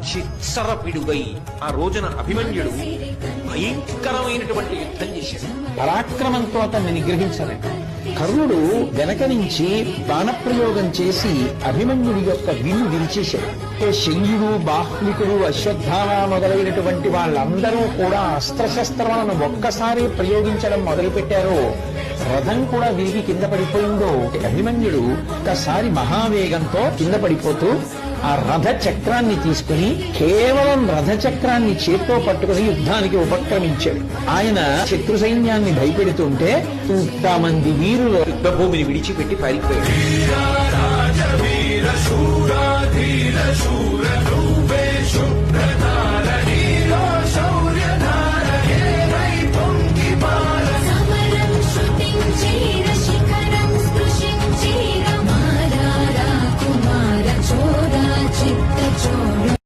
చిత్సరపిడుగై ఆ రోజున అభిమన్యుడు భయంకరమైనటువంటి యుద్ధం చేశాడు. పరాక్రమంతో అతన్ని నిగ్రహించలేదు. కర్ణుడు వెనక నుంచి బాణప్రయోగం చేసి అభిమన్యుడి యొక్క విల్లు విరిచేశాడు. శల్యుడు, బాహ్లికుడు, అశ్వత్థామ మొదలైనటువంటి వాళ్ళందరూ కూడా అస్త్రశస్త్రాలను ఒక్కసారి ప్రయోగించడం మొదలుపెట్టారో రథం కూడా విరిగి కింద పడిపోయిందో. అభిమన్యుడు ఒక్కసారి మహావేగంతో కింద పడిపోతూ ఆ రథ చక్రాన్ని తీసుకుని కేవలం రథ చక్రాన్ని చేత్తో పట్టుకుని యుద్ధానికి ఉపక్రమించాడు. ఆయన శత్రు సైన్యాన్ని భయపెడుతుంటే 100 మంది వీరులు యుద్ధ భూమిని విడిచిపెట్టి పారిపోయాడు.